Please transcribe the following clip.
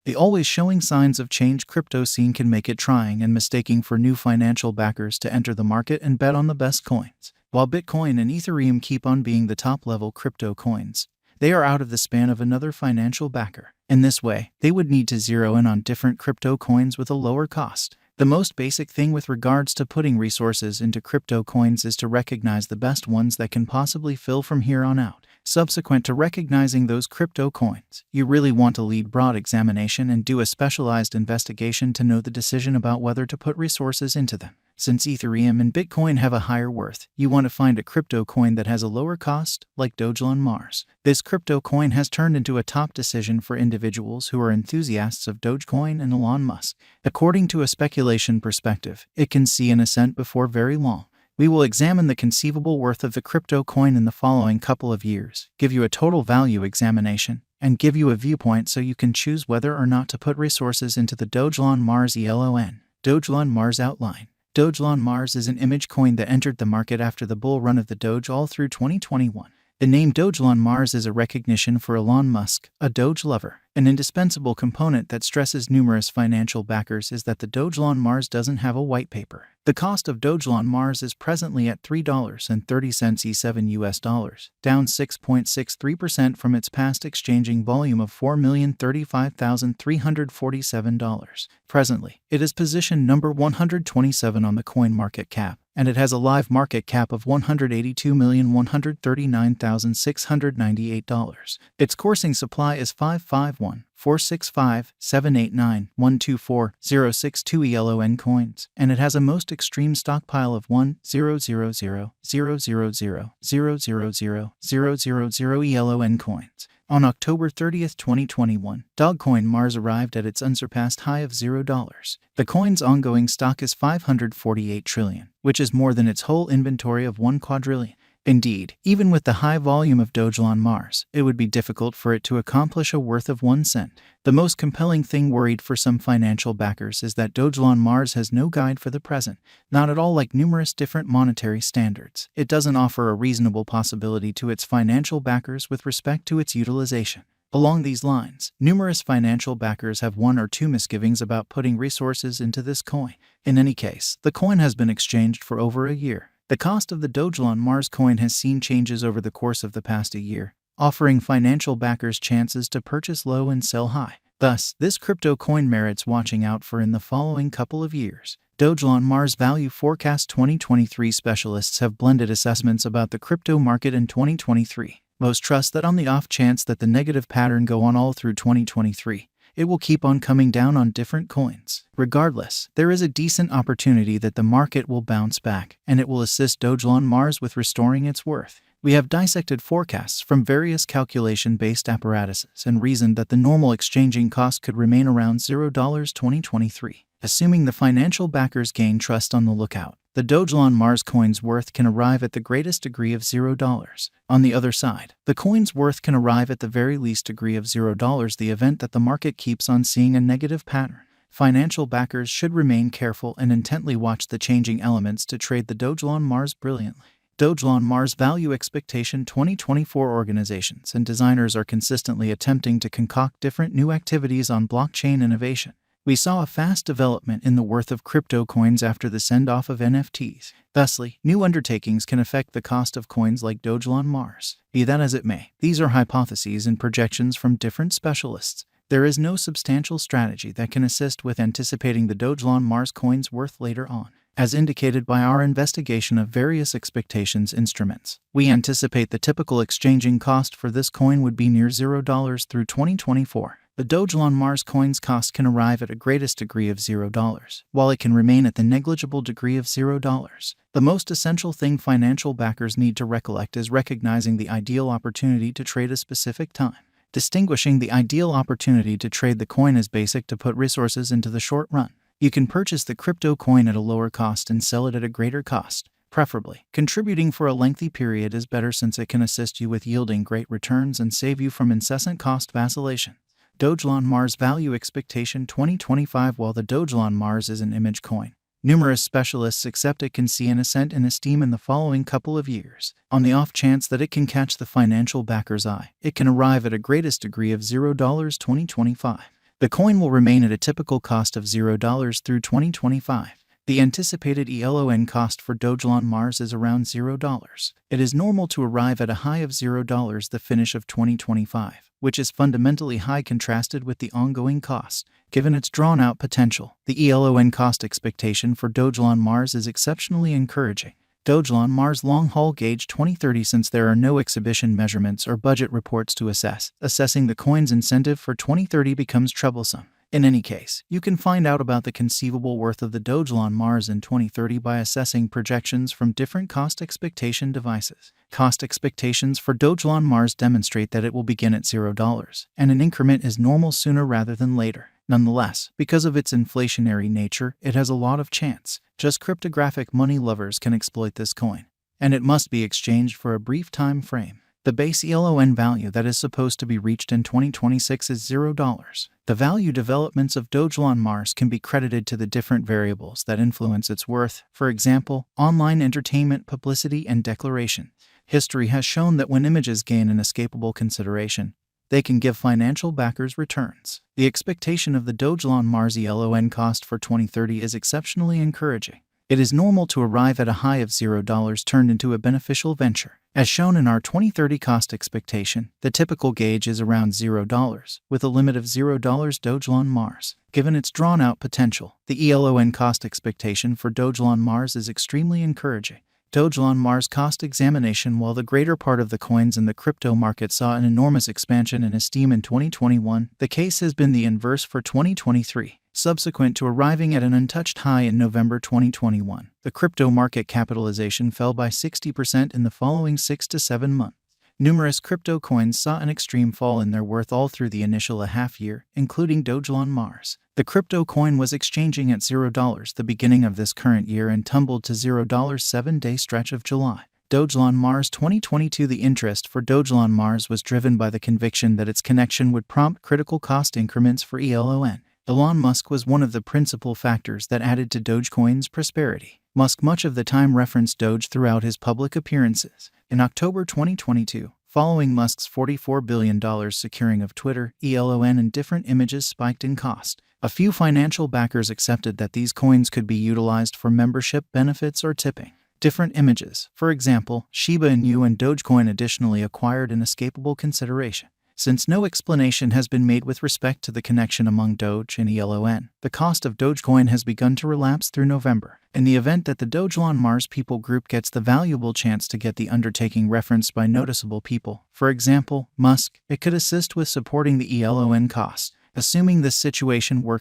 The always showing signs of change crypto scene can make it trying and mistaking for new financial backers to enter the market and bet on the best coins. While Bitcoin and Ethereum keep on being the top-level crypto coins, they are out of the span of another financial backer. In this way, they would need to zero in on different crypto coins with a lower cost. The most basic thing with regards to putting resources into crypto coins is to recognize the best ones that can possibly fill from here on out. Subsequent to recognizing those crypto coins, you really want to lead broad examination and do a specialized investigation to know the decision about whether to put resources into them. Since Ethereum and Bitcoin have a higher worth, you want to find a crypto coin that has a lower cost, like Dogelon Mars. This crypto coin has turned into a top decision for individuals who are enthusiasts of Dogecoin and Elon Musk. According to a speculation perspective, it can see an ascent before very long. We will examine the conceivable worth of the crypto coin in the following couple of years, give you a total value examination, and give you a viewpoint so you can choose whether or not to put resources into the Dogelon Mars ELON. Dogelon Mars Outline. Dogelon Mars is an image coin that entered the market after the bull run of the Doge all through 2021. The name Dogelon Mars is a recognition for Elon Musk, a Doge lover. An indispensable component that stresses numerous financial backers is that the Dogelon Mars doesn't have a white paper. The cost of Dogelon Mars is presently at $3.30 E7 US dollars, down 6.63% from its past exchanging volume of $4,035,347. Presently, it is positioned number 127 on the coin market cap, and it has a live market cap of $182,139,698. Its coursing supply is 551,465,789,124,062 ELON coins, and it has a most extreme stockpile of 1,000,000,000,000,000 ELON coins. On October 30, 2021, Dogecoin Mars arrived at its unsurpassed high of $0. The coin's ongoing stock is 548 trillion, which is more than its whole inventory of 1 quadrillion. Indeed, even with the high volume of Dogelon Mars, it would be difficult for it to accomplish a worth of 1 cent. The most compelling thing worried for some financial backers is that Dogelon Mars has no guide for the present, not at all like numerous different monetary standards. It doesn't offer a reasonable possibility to its financial backers with respect to its utilization. Along these lines, numerous financial backers have 1 or 2 misgivings about putting resources into this coin. In any case, the coin has been exchanged for over a year. The cost of the Dogelon Mars coin has seen changes over the course of the past year, offering financial backers chances to purchase low and sell high. Thus, this crypto coin merits watching out for in the following couple of years. Dogelon Mars Value Forecast 2023 specialists have blended assessments about the crypto market in 2023. Most trust that on the off chance that the negative pattern go on all through 2023, it will keep on coming down on different coins. Regardless, there is a decent opportunity that the market will bounce back, and it will assist Dogelon Mars with restoring its worth. We have dissected forecasts from various calculation-based apparatuses and reasoned that the normal exchanging cost could remain around $0 2023. Assuming the financial backers gain trust on the lookout, the Dogelon Mars coin's worth can arrive at the greatest degree of $0. On the other side, the coin's worth can arrive at the very least degree of $0 the event that the market keeps on seeing a negative pattern. Financial backers should remain careful and intently watch the changing elements to trade the Dogelon Mars brilliantly. Dogelon Mars Value Expectation 2024 organizations and designers are consistently attempting to concoct different new activities on blockchain innovation. We saw a fast development in the worth of crypto coins after the send-off of NFTs. Thusly, new undertakings can affect the cost of coins like Dogelon Mars. Be that as it may, these are hypotheses and projections from different specialists. There is no substantial strategy that can assist with anticipating the Dogelon Mars coin's worth later on. As indicated by our investigation of various expectations instruments, we anticipate the typical exchanging cost for this coin would be near $0 through 2024. The Dogelon Mars coin's cost can arrive at a greatest degree of $0, while it can remain at the negligible degree of $0. The most essential thing financial backers need to recollect is recognizing the ideal opportunity to trade a specific time. Distinguishing the ideal opportunity to trade the coin is basic to put resources into the short run. You can purchase the crypto coin at a lower cost and sell it at a greater cost. Preferably, contributing for a lengthy period is better since it can assist you with yielding great returns and save you from incessant cost vacillation. Dogelon Mars Value Expectation 2025. While the Dogelon Mars is an image coin, numerous specialists accept it can see an ascent in esteem in the following couple of years. On the off chance that it can catch the financial backer's eye, it can arrive at a greatest degree of $0 2025. The coin will remain at a typical cost of $0 through 2025. The anticipated ELON cost for Dogelon Mars is around $0. It is normal to arrive at a high of $0 the finish of 2025, which is fundamentally high contrasted with the ongoing cost. Given its drawn-out potential, the ELON cost expectation for Dogelon Mars is exceptionally encouraging. Dogelon Mars long-haul gauge 2030. Since there are no exhibition measurements or budget reports to assess, assessing the coin's incentive for 2030 becomes troublesome. In any case, you can find out about the conceivable worth of the Dogelon Mars in 2030 by assessing projections from different cost expectation devices. Cost expectations for Dogelon Mars demonstrate that it will begin at $0, and an increment is normal sooner rather than later. Nonetheless, because of its inflationary nature, it has a lot of chance. Just cryptographic money lovers can exploit this coin, and it must be exchanged for a brief time frame. The base ELON value that is supposed to be reached in 2026 is $0. The value developments of Dogelon Mars can be credited to the different variables that influence its worth, for example, online entertainment, publicity, and declaration. History has shown that when images gain an escapable consideration, they can give financial backers returns. The expectation of the Dogelon Mars ELON cost for 2030 is exceptionally encouraging. It is normal to arrive at a high of $0 turned into a beneficial venture. As shown in our 2030 cost expectation, the typical gauge is around $0, with a limit of $0 Dogelon Mars. Given its drawn-out potential, the ELON cost expectation for Dogelon Mars is extremely encouraging. Dogelon Mars cost examination. While the greater part of the coins in the crypto market saw an enormous expansion in esteem in 2021, the case has been the inverse for 2023. Subsequent to arriving at an untouched high in November 2021, the crypto market capitalization fell by 60% in the following 6 to 7 months. Numerous crypto coins saw an extreme fall in their worth all through the initial half year, including Dogelon Mars. The crypto coin was exchanging at $0 the beginning of this current year and tumbled to $0 7-day stretch of July. Dogelon Mars 2022. The interest for Dogelon Mars was driven by the conviction that its connection would prompt critical cost increments for ELON. Elon Musk was one of the principal factors that added to Dogecoin's prosperity. Musk much of the time referenced Doge throughout his public appearances. In October 2022, following Musk's $44 billion securing of Twitter, ELON and different images spiked in cost. A few financial backers accepted that these coins could be utilized for membership benefits or tipping. Different images, for example, Shiba Inu and Dogecoin, additionally acquired an escapable consideration. Since no explanation has been made with respect to the connection among Doge and ELON, the cost of Dogecoin has begun to relapse through November. In the event that the Dogelon Mars people group gets the valuable chance to get the undertaking referenced by noticeable people, for example, Musk, it could assist with supporting the ELON cost. Assuming this situation works